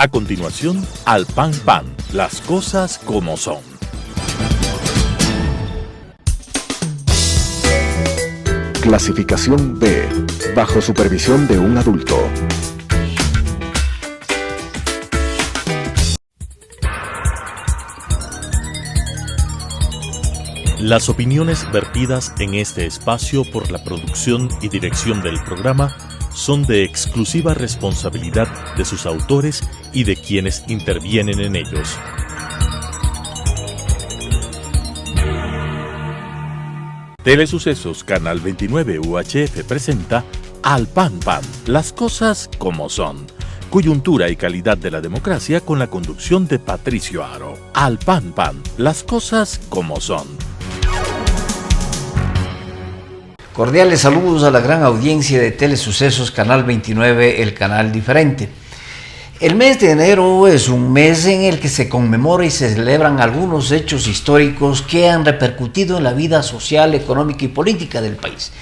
A continuación, Al Pan Pan, las cosas como son. Clasificación B, bajo supervisión de un adulto. Las opiniones vertidas en este espacio por la producción y dirección del programa son de exclusiva responsabilidad de sus autores y de quienes intervienen en ellos. Telesucesos Canal 29 UHF presenta Al Pan Pan, las cosas como son. Coyuntura y calidad de la democracia con la conducción de Patricio Aro. Al Pan Pan, las cosas como son. Cordiales saludos a la gran audiencia de Telesucesos Canal 29, el canal diferente. El mes de enero es un mes en el que se conmemora y se celebran algunos hechos históricos que han repercutido en la vida social, económica y política del país.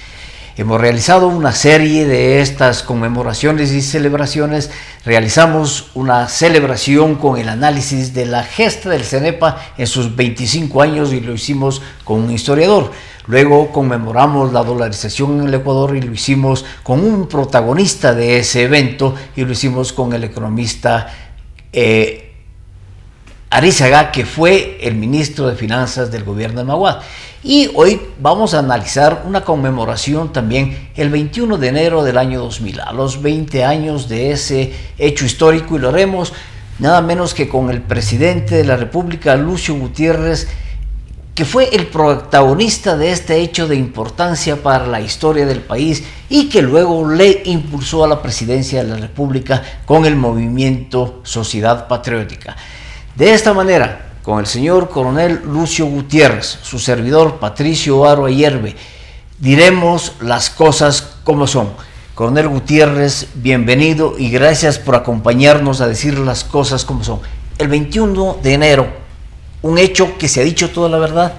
Hemos realizado una serie de estas conmemoraciones y celebraciones. Realizamos una celebración con el análisis de la gesta del CENEPA en sus 25 años y lo hicimos con un historiador. Luego conmemoramos la dolarización en el Ecuador y lo hicimos con un protagonista de ese evento y lo hicimos con el economista Arizaga, que fue el ministro de Finanzas del gobierno de Maguad. Y hoy vamos a analizar una conmemoración también el 21 de enero del año 2000, a los 20 años de ese hecho histórico, y lo haremos nada menos que con el presidente de la República, Lucio Gutiérrez, que fue el protagonista de este hecho de importancia para la historia del país y que luego le impulsó a la presidencia de la República con el movimiento Sociedad Patriótica. De esta manera, con el señor coronel Lucio Gutiérrez, su servidor Patricio Aro Ayerbe, diremos las cosas como son. Coronel Gutiérrez, bienvenido y gracias por acompañarnos a decir las cosas como son. El 21 de enero, un hecho que se ha dicho toda la verdad.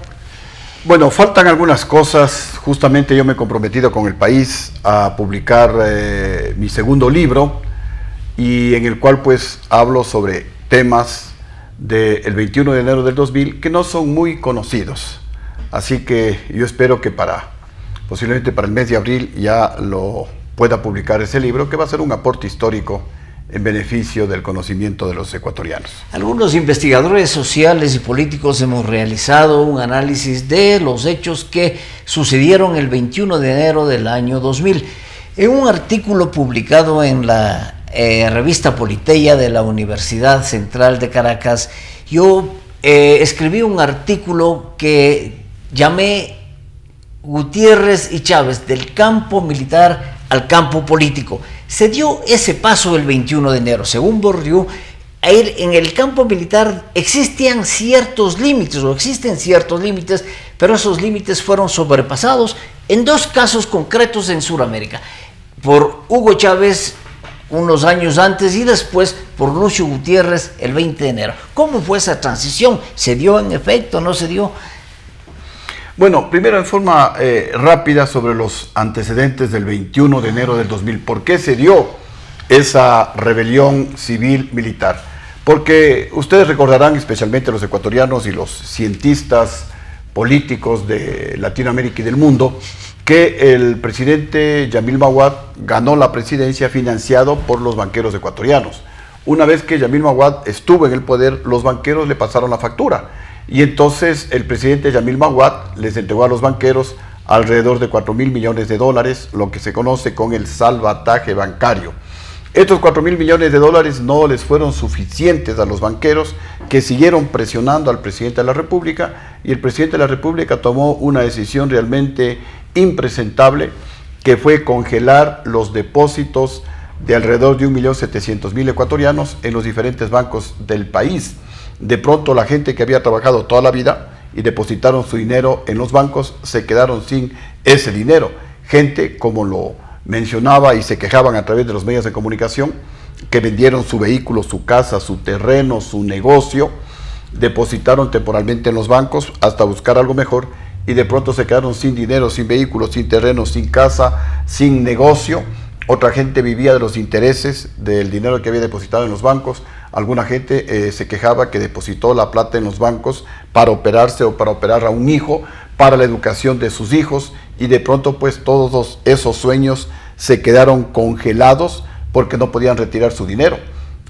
Bueno, faltan algunas cosas. Justamente yo me he comprometido con el país a publicar mi segundo libro, y en el cual pues hablo sobre temas del 21 de enero del 2000 que no son muy conocidos. Así que yo espero que posiblemente para el mes de abril ya lo pueda publicar ese libro, que va a ser un aporte histórico en beneficio del conocimiento de los ecuatorianos. Algunos investigadores sociales y políticos hemos realizado un análisis de los hechos que sucedieron el 21 de enero del año 2000. En un artículo publicado en la revista Politeia de la Universidad Central de Caracas, yo escribí un artículo que llamé Gutiérrez y Chávez, del campo militar al campo político. Se dio ese paso el 21 de enero. Según Bourdieu, en el campo militar existen ciertos límites, pero esos límites fueron sobrepasados en dos casos concretos en Sudamérica, por Hugo Chávez unos años antes y después por Lucio Gutiérrez el 20 de enero. ¿Cómo fue esa transición? ¿Se dio en efecto? ¿No se dio? Bueno, primero en forma rápida sobre los antecedentes del 21 de enero del 2000. ¿Por qué se dio esa rebelión civil-militar? Porque ustedes recordarán, especialmente los ecuatorianos y los cientistas políticos de Latinoamérica y del mundo, que el presidente Yamil Maguad ganó la presidencia financiado por los banqueros ecuatorianos. Una vez que Yamil Maguad estuvo en el poder, los banqueros le pasaron la factura. Y entonces el presidente Yamil Maguad les entregó a los banqueros alrededor de $4.000 millones, lo que se conoce con el salvataje bancario. Estos $4.000 millones no les fueron suficientes a los banqueros, que siguieron presionando al presidente de la República, y el presidente de la República tomó una decisión realmente impresentable, que fue congelar los depósitos de alrededor de 1.700.000 ecuatorianos en los diferentes bancos del país. De pronto la gente que había trabajado toda la vida y depositaron su dinero en los bancos se quedaron sin ese dinero. Gente, como lo mencionaba y se quejaban a través de los medios de comunicación, que vendieron su vehículo, su casa, su terreno, su negocio, depositaron temporalmente en los bancos hasta buscar algo mejor, y de pronto se quedaron sin dinero, sin vehículo, sin terreno, sin casa, sin negocio. otra gente vivía de los intereses del dinero que había depositado en los bancos, alguna gente se quejaba que depositó la plata en los bancos para operarse o para operar a un hijo, para la educación de sus hijos, y de pronto pues todos esos sueños se quedaron congelados porque no podían retirar su dinero.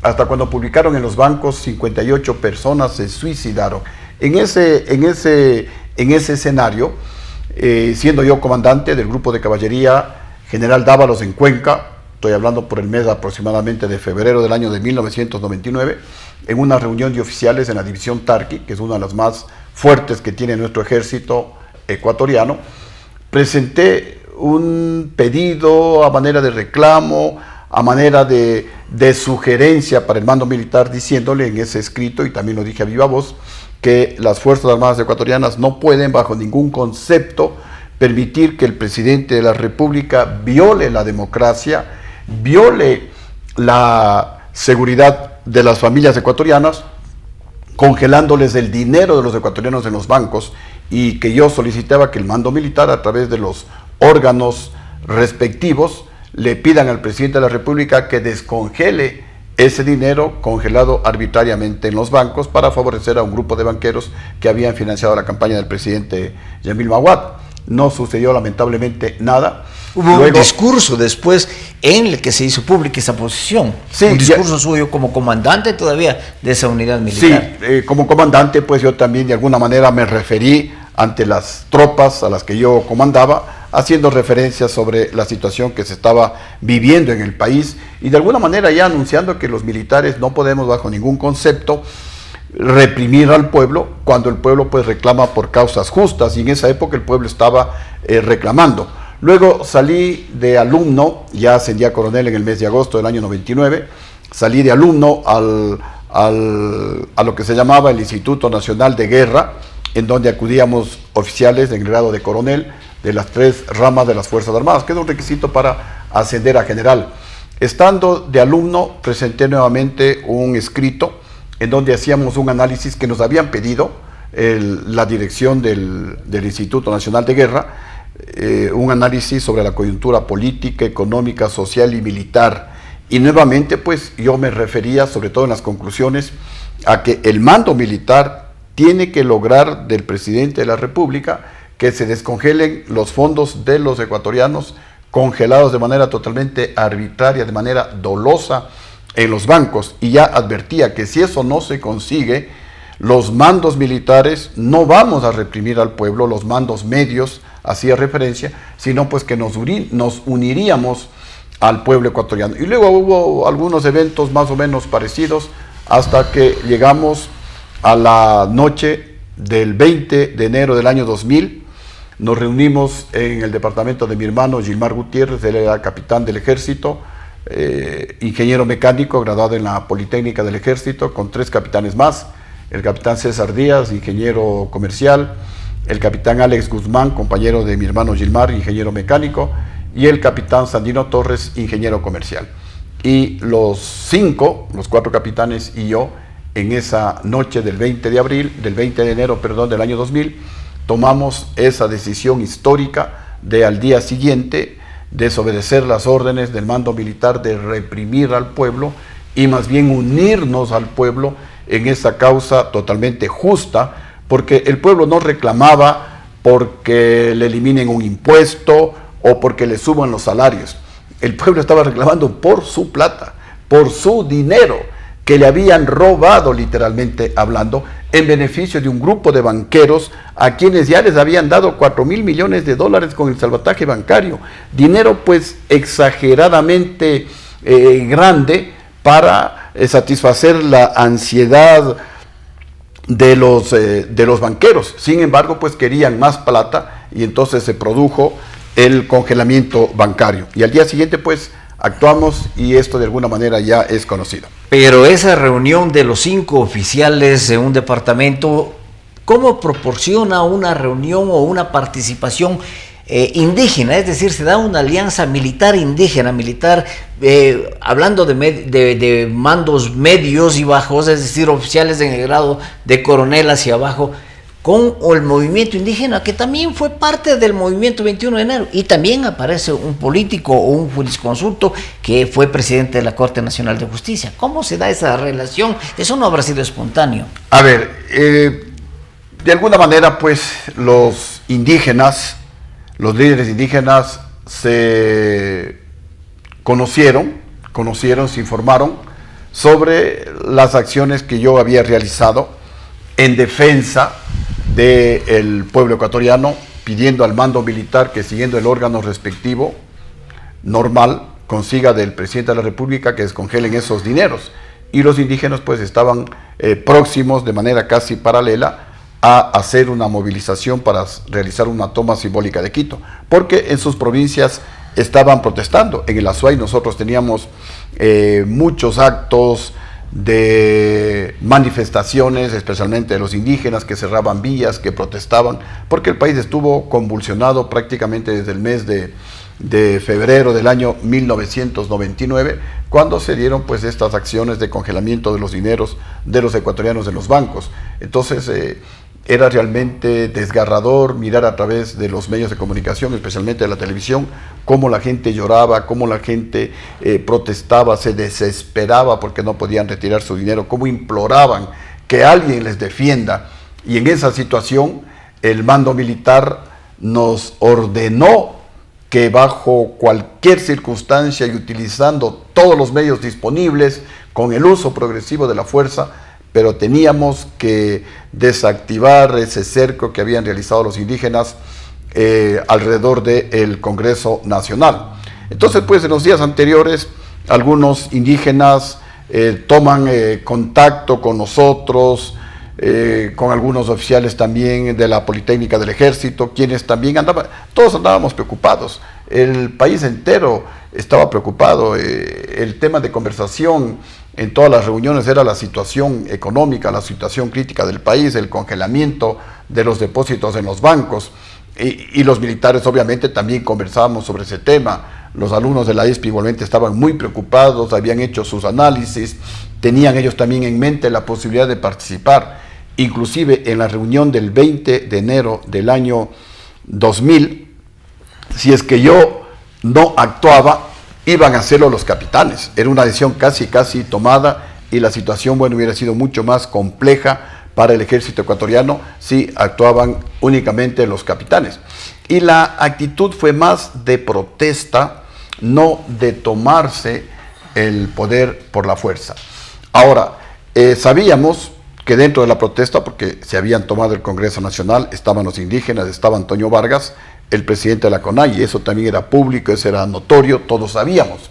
Hasta cuando publicaron en los bancos, 58 personas se suicidaron. En ese escenario, siendo yo comandante del grupo de caballería General Dávalos en Cuenca, estoy hablando por el mes aproximadamente de febrero del año de 1999, en una reunión de oficiales en la división Tarqui, que es una de las más fuertes que tiene nuestro ejército ecuatoriano, presenté un pedido a manera de reclamo, a manera de sugerencia para el mando militar, diciéndole en ese escrito, y también lo dije a viva voz, que las Fuerzas Armadas ecuatorianas no pueden bajo ningún concepto permitir que el presidente de la República viole la democracia, viole la seguridad de las familias ecuatorianas, congelándoles el dinero de los ecuatorianos en los bancos, y que yo solicitaba que el mando militar, a través de los órganos respectivos, le pidan al presidente de la República que descongele ese dinero congelado arbitrariamente en los bancos para favorecer a un grupo de banqueros que habían financiado la campaña del presidente Yamil Maguad. No sucedió lamentablemente nada. Hubo un discurso después en el que se hizo pública esa posición. Sí, un discurso suyo como comandante todavía de esa unidad militar. Sí, como comandante pues yo también de alguna manera me referí ante las tropas a las que yo comandaba, haciendo referencia sobre la situación que se estaba viviendo en el país y de alguna manera ya anunciando que los militares no podemos bajo ningún concepto reprimir al pueblo cuando el pueblo pues reclama por causas justas, y en esa época el pueblo estaba reclamando. Luego salí de alumno, ya ascendí a coronel en el mes de agosto del año 99, salí de alumno a lo que se llamaba el Instituto Nacional de Guerra, en donde acudíamos oficiales en grado de coronel de las 3 ramas de las Fuerzas Armadas, que es un requisito para ascender a general. Estando de alumno, presenté nuevamente un escrito en donde hacíamos un análisis que nos habían pedido la dirección del Instituto Nacional de Guerra, un análisis sobre la coyuntura política, económica, social y militar. Y nuevamente, pues, yo me refería, sobre todo en las conclusiones, a que el mando militar tiene que lograr del presidente de la República que se descongelen los fondos de los ecuatorianos, congelados de manera totalmente arbitraria, de manera dolosa en los bancos. Y ya advertía que si eso no se consigue, los mandos militares no vamos a reprimir al pueblo, los mandos medios, hacía referencia, sino pues que nos uniríamos al pueblo ecuatoriano. Y luego hubo algunos eventos más o menos parecidos hasta que llegamos a la noche del 20 de enero del año 2000. Nos reunimos en el departamento de mi hermano Gilmar Gutiérrez, él era capitán del ejército, ingeniero mecánico graduado en la Politécnica del Ejército, con 3 capitanes más, el capitán César Díaz, ingeniero comercial, el capitán Alex Guzmán, compañero de mi hermano Gilmar, ingeniero mecánico, y el capitán Sandino Torres, ingeniero comercial. Y los 4 capitanes y yo, en esa noche del 20 de enero del año 2000, tomamos esa decisión histórica de al día siguiente desobedecer las órdenes del mando militar de reprimir al pueblo y más bien unirnos al pueblo en esa causa totalmente justa, porque el pueblo no reclamaba porque le eliminen un impuesto o porque le suban los salarios. El pueblo estaba reclamando por su plata, por su dinero, que le habían robado, literalmente hablando, en beneficio de un grupo de banqueros a quienes ya les habían dado 4.000 millones de dólares con el salvataje bancario. Dinero pues exageradamente grande para satisfacer la ansiedad de los banqueros. Sin embargo, pues querían más plata y entonces se produjo el congelamiento bancario. Y al día siguiente pues actuamos y esto de alguna manera ya es conocido. Pero esa reunión de los 5 oficiales de un departamento, ¿cómo proporciona una reunión o una participación indígena? Es decir, se da una alianza militar indígena, hablando de mandos medios y bajos, es decir, oficiales en el grado de coronel hacia abajo. con el movimiento indígena, que también fue parte del movimiento 21 de enero, y también aparece un político o un jurisconsulto que fue presidente de la Corte Nacional de Justicia. ¿Cómo se da esa relación? Eso no habrá sido espontáneo. A ver, de alguna manera, pues, los indígenas, los líderes indígenas se conocieron, se informaron sobre las acciones que yo había realizado en defensa del pueblo ecuatoriano, pidiendo al mando militar que, siguiendo el órgano respectivo normal, consiga del presidente de la República que descongelen esos dineros. Y los indígenas pues estaban próximos, de manera casi paralela, a hacer una movilización para realizar una toma simbólica de Quito, porque en sus provincias estaban protestando. En el Azuay nosotros teníamos muchos actos de manifestaciones, especialmente de los indígenas, que cerraban vías, que protestaban, porque el país estuvo convulsionado prácticamente desde el mes de febrero del año 1999, cuando se dieron pues estas acciones de congelamiento de los dineros de los ecuatorianos en los bancos. Entonces era realmente desgarrador mirar a través de los medios de comunicación, especialmente de la televisión, cómo la gente lloraba, cómo la gente protestaba, se desesperaba porque no podían retirar su dinero, cómo imploraban que alguien les defienda. Y en esa situación el mando militar nos ordenó que bajo cualquier circunstancia y utilizando todos los medios disponibles, con el uso progresivo de la fuerza, pero teníamos que desactivar ese cerco que habían realizado los indígenas alrededor del Congreso Nacional. Entonces, pues en los días anteriores, algunos indígenas toman contacto con nosotros, con algunos oficiales también de la Politécnica del Ejército, quienes también todos andábamos preocupados. El país entero estaba preocupado. El tema de conversación en todas las reuniones era la situación económica, la situación crítica del país, el congelamiento de los depósitos en los bancos. Y los militares obviamente también conversábamos sobre ese tema. Los alumnos de la ISP igualmente estaban muy preocupados, habían hecho sus análisis, tenían ellos también en mente la posibilidad de participar. Inclusive en la reunión del 20 de enero del año 2000, si es que yo no actuaba, iban a hacerlo los capitanes. Era una decisión casi tomada, y la situación, bueno, hubiera sido mucho más compleja para el ejército ecuatoriano si actuaban únicamente los capitanes. Y la actitud fue más de protesta, no de tomarse el poder por la fuerza. Ahora, sabíamos que dentro de la protesta, porque se habían tomado el Congreso Nacional, estaban los indígenas, estaba Antonio Vargas, el presidente de la CONAIE, eso también era público, eso era notorio, todos sabíamos.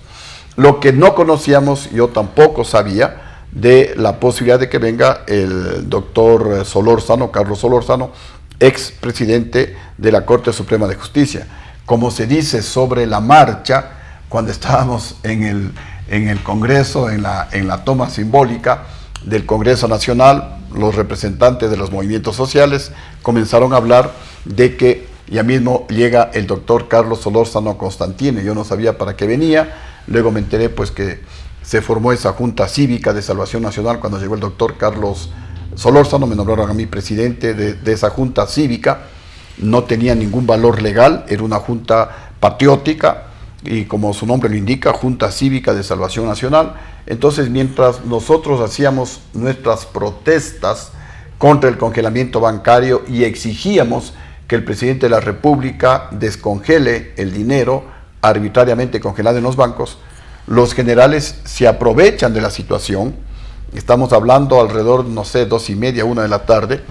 Lo que no conocíamos, yo tampoco sabía, de la posibilidad de que venga el doctor Solórzano, Carlos Solórzano, ex presidente de la Corte Suprema de Justicia. Como se dice sobre la marcha, cuando estábamos en el Congreso, en la toma simbólica del Congreso Nacional, los representantes de los movimientos sociales comenzaron a hablar de que ya mismo llega el doctor Carlos Solórzano Constantino. Yo no sabía para qué venía, luego me enteré pues que se formó esa Junta Cívica de Salvación Nacional. Cuando llegó el doctor Carlos Solórzano, me nombraron a mí presidente de esa Junta Cívica. No tenía ningún valor legal, era una junta patriótica, y como su nombre lo indica, Junta Cívica de Salvación Nacional. Entonces, mientras nosotros hacíamos nuestras protestas contra el congelamiento bancario y exigíamos que el presidente de la República descongele el dinero arbitrariamente congelado en los bancos, los generales se aprovechan de la situación. Estamos hablando alrededor, no sé, 2:30, 1 de la tarde,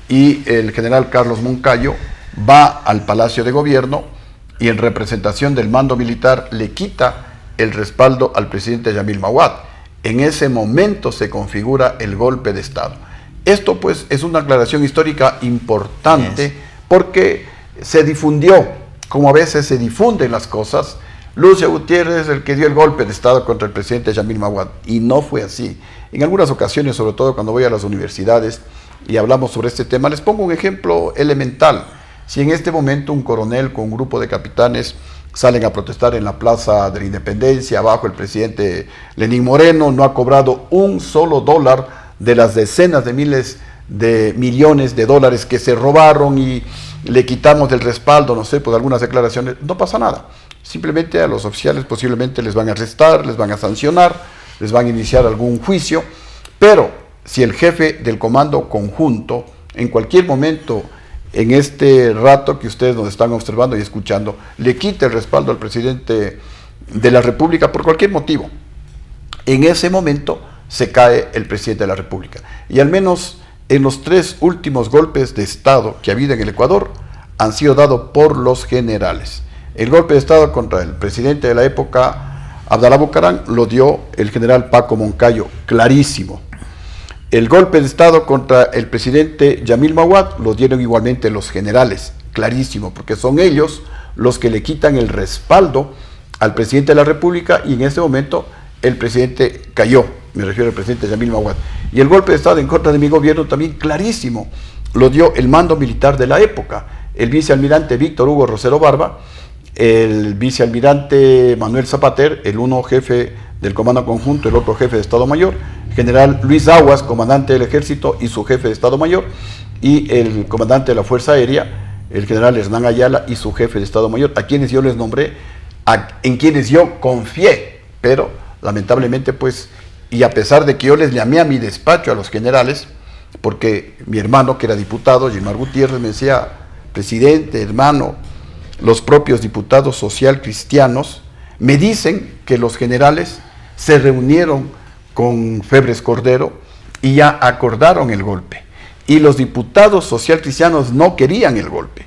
y el general Carlos Moncayo va al Palacio de Gobierno y en representación del mando militar le quita el respaldo al presidente Yamil Mahuad. En ese momento se configura el golpe de Estado. Esto pues es una aclaración histórica importante, porque se difundió, como a veces se difunden las cosas. Lucio Gutiérrez es el que dio el golpe de Estado contra el presidente Yamil Mahuad, y no fue así. En algunas ocasiones, sobre todo cuando voy a las universidades y hablamos sobre este tema, les pongo un ejemplo elemental. Si en este momento un coronel con un grupo de capitanes salen a protestar en la Plaza de la Independencia, abajo el presidente Lenín Moreno no ha cobrado un solo dólar de las decenas de miles de millones de dólares que se robaron y le quitamos del respaldo, no sé, por algunas declaraciones, no pasa nada. Simplemente a los oficiales posiblemente les van a arrestar, les van a sancionar, les van a iniciar algún juicio, pero si el jefe del comando conjunto, en cualquier momento, en este rato que ustedes nos están observando y escuchando, le quita el respaldo al presidente de la República por cualquier motivo, en ese momento se cae el presidente de la República. Y al menos en los 3 últimos golpes de Estado que ha habido en el Ecuador han sido dados por los generales. El golpe de Estado contra el presidente de la época, Abdalá Bucaram, lo dio el general Paco Moncayo, clarísimo. El golpe de Estado contra el presidente Yamil Mahuad lo dieron igualmente los generales, clarísimo, porque son ellos los que le quitan el respaldo al presidente de la República y en ese momento el presidente cayó, me refiero al presidente Yamil Mahuad. Y el golpe de Estado en contra de mi gobierno también clarísimo, lo dio el mando militar de la época, el vicealmirante Víctor Hugo Rosero Barba, el vicealmirante Manuel Zapater, el uno jefe del Comando Conjunto, el otro jefe de Estado Mayor, general Luis Aguas, comandante del Ejército y su jefe de Estado Mayor, y el comandante de la Fuerza Aérea, el general Hernán Ayala y su jefe de Estado Mayor, a quienes yo les nombré, en quienes yo confié, pero lamentablemente pues, y a pesar de que yo les llamé a mi despacho a los generales, porque mi hermano que era diputado, Gilmar Gutiérrez, me decía, presidente, hermano, los propios diputados social cristianos me dicen que los generales se reunieron con Febres Cordero y ya acordaron el golpe. Y los diputados social cristianos no querían el golpe.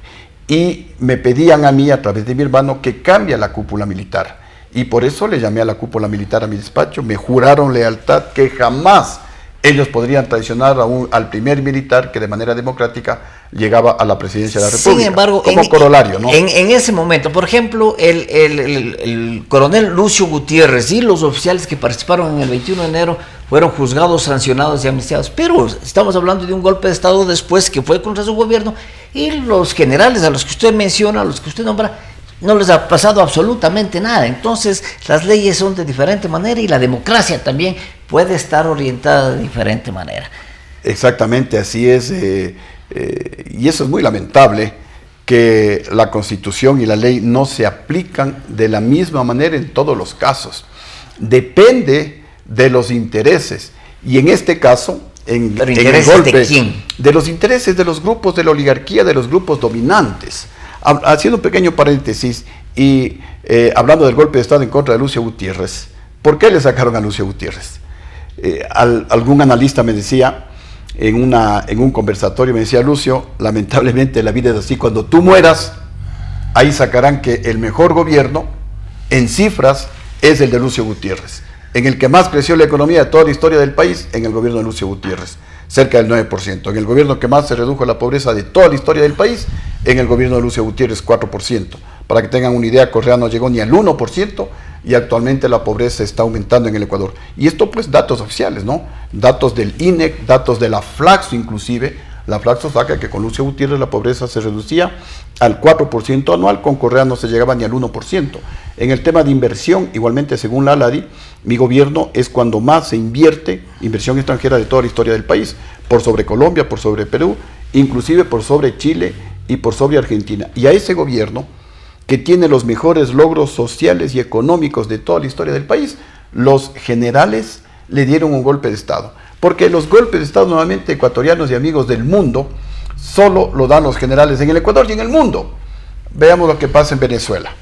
Y me pedían a mí, a través de mi hermano, que cambie la cúpula militar. Y por eso le llamé a la cúpula militar a mi despacho. Me juraron lealtad que jamás ellos podrían traicionar al primer militar que de manera democrática llegaba a la presidencia de la República. Sin embargo, como corolario, ¿no? En ese momento, por ejemplo, el coronel Lucio Gutiérrez y los oficiales que participaron en el 21 de enero fueron juzgados, sancionados y amnistiados. Pero estamos hablando de un golpe de Estado después que fue contra su gobierno, y los generales a los que usted menciona, a los que usted nombra, no les ha pasado absolutamente nada. Entonces las leyes son de diferente manera y la democracia también puede estar orientada de diferente manera. Exactamente, así es. Y eso es muy lamentable, que la Constitución y la ley no se aplican de la misma manera en todos los casos. Depende de los intereses. Y en este caso, en el golpe, ¿de quién? De los intereses de los grupos de la oligarquía, de los grupos dominantes. Haciendo un pequeño paréntesis y hablando del golpe de Estado en contra de Lucio Gutiérrez, ¿por qué le sacaron a Lucio Gutiérrez? Algún analista me decía en un conversatorio, me decía, Lucio, lamentablemente la vida es así, cuando tú mueras, ahí sacarán que el mejor gobierno en cifras es el de Lucio Gutiérrez, en el que más creció la economía de toda la historia del país, en el gobierno de Lucio Gutiérrez, cerca del 9%, en el gobierno que más se redujo la pobreza de toda la historia del país, en el gobierno de Lucio Gutiérrez, 4%. Para que tengan una idea, Correa no llegó ni al 1% y actualmente la pobreza está aumentando en el Ecuador. Y esto pues datos oficiales, ¿no? Datos del INEC, datos de la Flaxo inclusive. La Flaxo saca que con Lucio Gutiérrez la pobreza se reducía al 4% anual, con Correa no se llegaba ni al 1%. En el tema de inversión, igualmente según la ALADI, mi gobierno es cuando más se invierte inversión extranjera de toda la historia del país, por sobre Colombia, por sobre Perú, inclusive por sobre Chile y por sobre Argentina. Y a ese gobierno, que tiene los mejores logros sociales y económicos de toda la historia del país, los generales le dieron un golpe de Estado. Porque los golpes de Estado, nuevamente, ecuatorianos y amigos del mundo, solo lo dan los generales en el Ecuador y en el mundo. Veamos lo que pasa en Venezuela.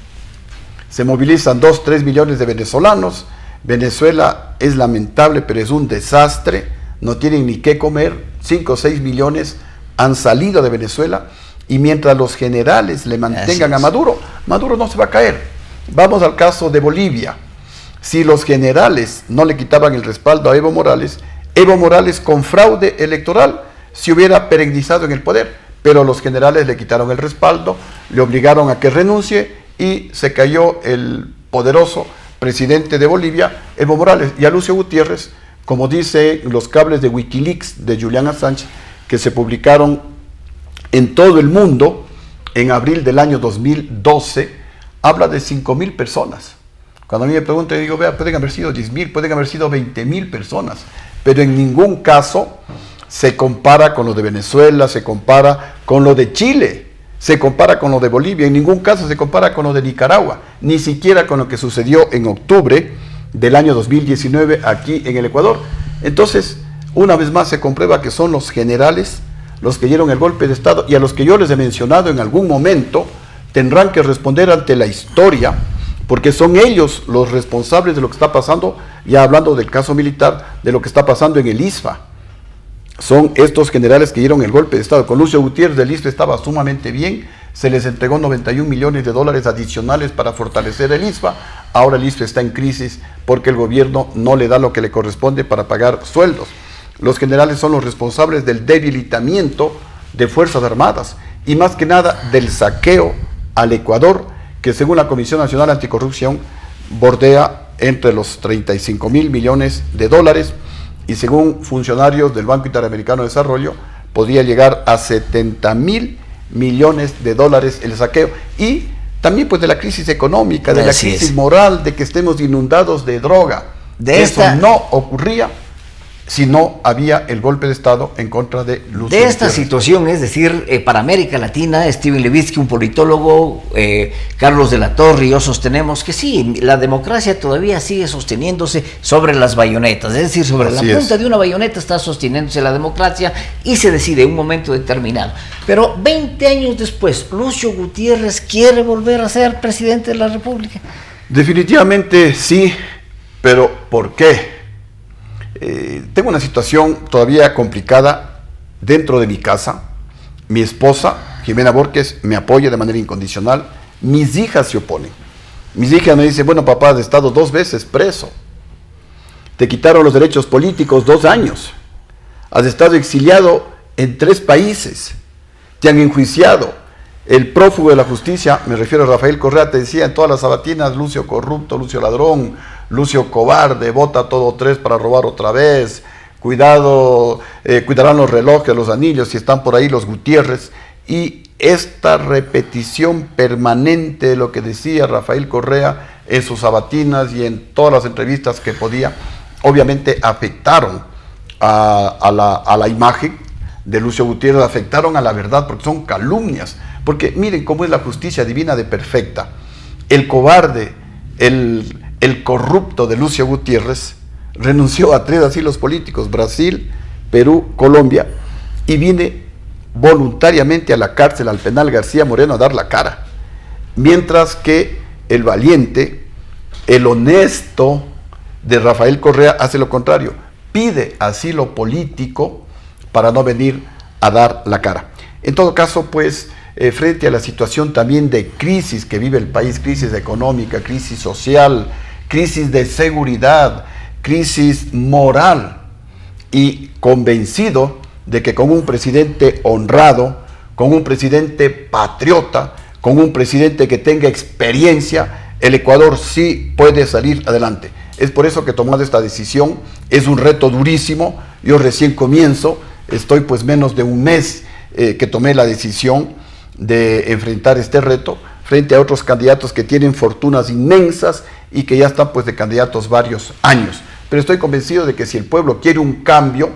Se movilizan 2-3 millones de venezolanos. Venezuela es lamentable, pero es un desastre. No tienen ni qué comer. 5 o 6 millones han salido de Venezuela. Y mientras los generales le mantengan a Maduro, Maduro no se va a caer. Vamos al caso de Bolivia. Si los generales no le quitaban el respaldo a Evo Morales con fraude electoral se hubiera perennizado en el poder, pero los generales le quitaron el respaldo, le obligaron a que renuncie y se cayó el poderoso presidente de Bolivia, Evo Morales. Y a Lucio Gutiérrez, como dice los cables de Wikileaks de Julian Assange, que se publicaron en todo el mundo en abril del año 2012, habla de 5,000 personas. Cuando a mí me preguntan, yo digo, vea, pueden haber sido 10,000, pueden haber sido 20,000 personas, pero en ningún caso se compara con lo de Venezuela, se compara con lo de Chile, se compara con lo de Bolivia, en ningún caso se compara con lo de Nicaragua, ni siquiera con lo que sucedió en octubre del año 2019 aquí en el Ecuador. Entonces, una vez más se comprueba que son los generales los que dieron el golpe de Estado, y a los que yo les he mencionado en algún momento tendrán que responder ante la historia, porque son ellos los responsables de lo que está pasando, ya hablando del caso militar, de lo que está pasando en el ISFA. Son estos generales que dieron el golpe de Estado. Con Lucio Gutiérrez del ISFA estaba sumamente bien, se les entregó 91 millones de dólares adicionales para fortalecer el ISFA. Ahora el ISFA está en crisis porque el gobierno no le da lo que le corresponde para pagar sueldos. Los generales son los responsables del debilitamiento de Fuerzas Armadas y más que nada del saqueo al Ecuador, que según la Comisión Nacional Anticorrupción bordea entre los 35 mil millones de dólares, y según funcionarios del Banco Interamericano de Desarrollo podría llegar a 70 mil millones de dólares el saqueo. Y también pues de la crisis económica, de la crisis moral, de que estemos inundados de droga. Eso no ocurría si no había el golpe de Estado en contra de Lucio de esta Gutiérrez. situación, es decir, para América Latina, Steven Levitsky, un politólogo, Carlos de la Torre y yo sostenemos que sí, la democracia todavía sigue sosteniéndose sobre las bayonetas, es decir, sobre la punta de una bayoneta está sosteniéndose la democracia y se decide en un momento determinado. Pero 20 años después, Lucio Gutiérrez quiere volver a ser presidente de la República. Definitivamente sí, pero ¿por qué? Tengo una situación todavía complicada dentro de mi casa. Mi esposa, Jimena Borges, me apoya de manera incondicional. Mis hijas se oponen. Mis hijas me dicen, bueno, papá, has estado 2 veces preso. Te quitaron los derechos políticos 2 años. Has estado exiliado en 3 países. Te han enjuiciado. El prófugo de la justicia, me refiero a Rafael Correa, te decía en todas las sabatinas: Lucio corrupto, Lucio ladrón, Lucio cobarde, bota todo 3 para robar otra vez, cuidado, cuidarán los relojes, los anillos, si están por ahí los Gutiérrez. Y esta repetición permanente de lo que decía Rafael Correa en sus sabatinas y en todas las entrevistas que podía, obviamente afectaron a la imagen de Lucio Gutiérrez, afectaron a la verdad, porque son calumnias. Porque miren cómo es la justicia divina de perfecta. El cobarde, el corrupto de Lucio Gutiérrez renunció a 3 asilos políticos, Brasil, Perú, Colombia, y viene voluntariamente a la cárcel, al penal García Moreno, a dar la cara. Mientras que el valiente, el honesto de Rafael Correa hace lo contrario, pide asilo político para no venir a dar la cara. En todo caso, pues, frente a la situación también de crisis que vive el país, crisis económica, crisis social, crisis de seguridad, crisis moral, y convencido de que con un presidente honrado, con un presidente patriota, con un presidente que tenga experiencia, el Ecuador sí puede salir adelante. Es por eso que tomado esta decisión. Es un reto durísimo. Yo recién comienzo, estoy pues menos de un mes que tomé la decisión de enfrentar este reto frente a otros candidatos que tienen fortunas inmensas y que ya están pues de candidatos varios años. Pero estoy convencido de que si el pueblo quiere un cambio,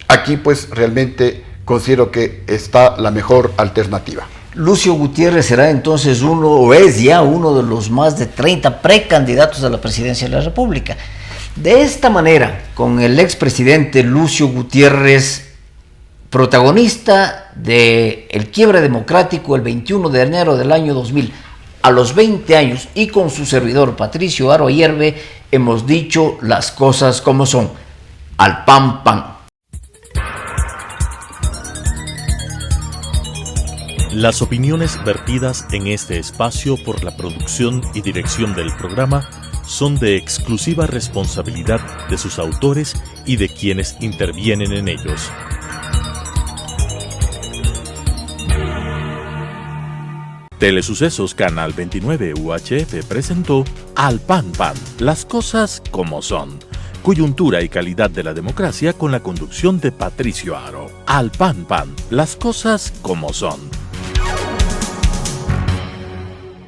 aquí pues realmente considero que está la mejor alternativa. Lucio Gutiérrez será entonces o es ya uno de los más de 30 precandidatos a la presidencia de la República. De esta manera, con el expresidente Lucio Gutiérrez protagonista del quiebre democrático el 21 de enero del año 2000, a los 20 años, y con su servidor Patricio Aro Ayerbe, hemos dicho las cosas como son. Al pan, pan. Las opiniones vertidas en este espacio por la producción y dirección del programa son de exclusiva responsabilidad de sus autores y de quienes intervienen en ellos. Telesucesos Canal 29 UHF presentó Al Pan Pan, las cosas como son. Coyuntura y calidad de la democracia con la conducción de Patricio Aro. Al Pan Pan, las cosas como son.